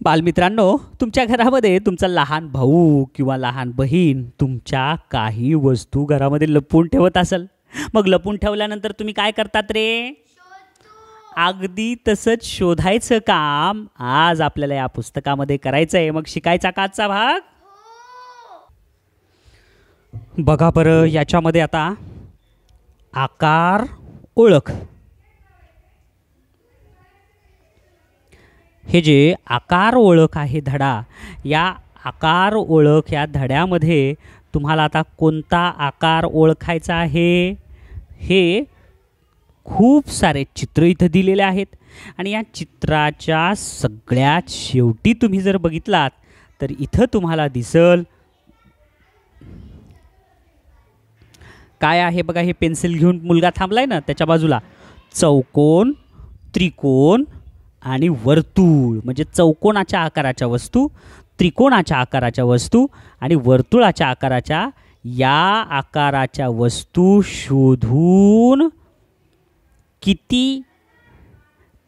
बालमित्रांनो, तुमच्या घरामध्ये तुमचा लहान भाऊ किंवा लहान बहीण तुमच्या काही वस्तू घरामध्ये लपवून ठेवत असेल. मग लपवून ठेवल्यानंतर तुम्ही काय करतात रे? अगदी तसंच शोधायचं काम आज आपल्याला या पुस्तकामध्ये करायचं आहे. मग शिकायचा का आजचा भाग? बघा बरं, याच्यामध्ये आता आकार ओळख, हे जे आकार ओळख आहे धडा, या आकार ओळख या धड्यामध्ये तुम्हाला आता कोणता आकार ओळखायचा आहे? हे खूप सारे चित्र इथं दिलेले आहेत आणि या चित्राच्या सगळ्यात शेवटी तुम्ही जर बघितलात तर इथं तुम्हाला दिसल काय आहे बघा. हे पेन्सिल घेऊन मुलगा थांबलाय ना, त्याच्या बाजूला चौकोन, त्रिकोण आणि वर्तुळ, म्हणजे चौकोनाच्या आकाराच्या वस्तू, त्रिकोणाच्या आकाराच्या वस्तू आणि वर्तुळाच्या आकाराच्या, या आकाराच्या वस्तू शोधून किती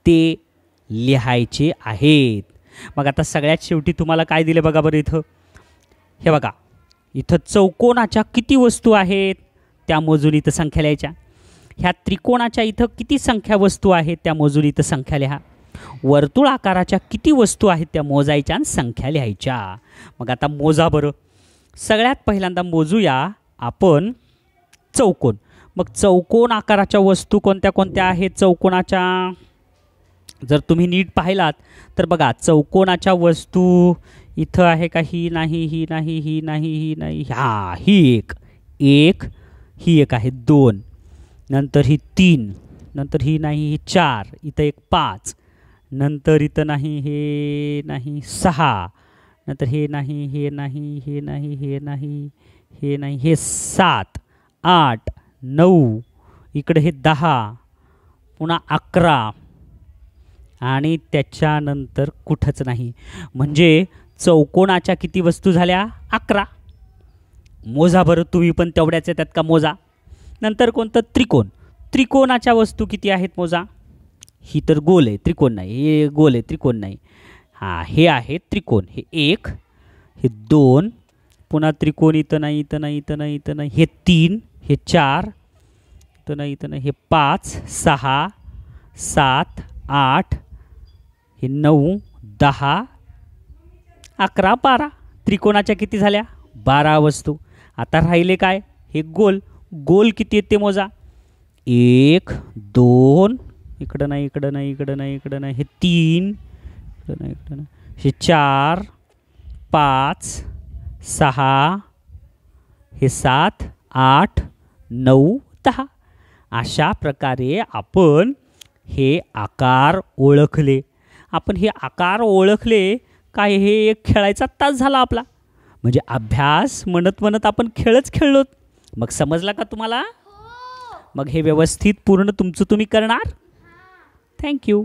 ते लिहायचे आहेत. मग आता सगळ्यात शेवटी तुम्हाला काय दिले बघा बरं इथं. हे बघा, इथं चौकोनाच्या किती वस्तू आहेत त्या मोजून इथं संख्या लिहायच्या. ह्या त्रिकोणाच्या इथं किती संख्या वस्तू आहेत त्या मोजून इथं संख्या लिहा. वर्तुळ आकाराच्या किती वस्तू आहेत त्या मोजायच्या आणि संख्या लिहायच्या. मग आता मोजा बरं. सगळ्यात पहिल्यांदा मोजूया आपण चौकोन. मग चौकोन आकाराच्या वस्तू कोणत्या कोणत्या आहेत चौकोनाच्या? जर तुम्ही नीट पाहिलात तर बघा, चौकोनाच्या वस्तू इथं आहे का? ही नाही, ही नाही, ही नाही, ही नाही, हा ही एक, ही एक आहे 2, नंतर ही 3, नंतर ही नाही, ही 4, इथं एक 5, नंतर इथं नाही, हे नाही 6, नंतर हे नाही, हे नाही, हे नाही, हे नाही, हे नाही, हे 7, 8, 9, इकडे हे 10, पुन्हा 11 आणि त्याच्यानंतर कुठंच नाही. म्हणजे चौकोनाच्या किती वस्तू झाल्या? 11. मोजा बरं तुम्ही पण तेवढ्याच येतात का? मोजा. नंतर कोणतं? त्रिकोण. त्रिकोणाच्या वस्तू किती आहेत मोजा. ही तर गोल आहे, त्रिकोण नाही. हे गोल आहे, त्रिकोण नाही. हां, हे आहे त्रिकोण. हे 1, हे 2, पुन्हा त्रिकोण इथं नाही, इथं नाही, इथं नाही, इथं नाही. हे 3, हे 4, इथं नाही, इथं नाही. हे 5, 6, 7, 8, हे 9, 10, 11, 12. त्रिकोणाच्या किती झाल्या? 12 वस्तू. आता राहिले काय? हे गोल. गोल किती आहेत ते मोजा. 1, 2, इकडं नाही, इकडं नाही, इकडं नाही, इकडं नाही. हे 3, इकडं नाही, इकडं नाही. हे 4, 5, 6, हे 7, 8, 9, 10. अशा प्रकारे आपण हे आकार ओळखले. आपण हे आकार ओळखले काय? हे एक खेळायचा तास झाला आपला. म्हणजे अभ्यास म्हणत म्हणत आपण खेळच खेळलो. मग समजला का तुम्हाला? मग हे व्यवस्थित पूर्ण तुमचं तुम्ही करणार. थँक्यू.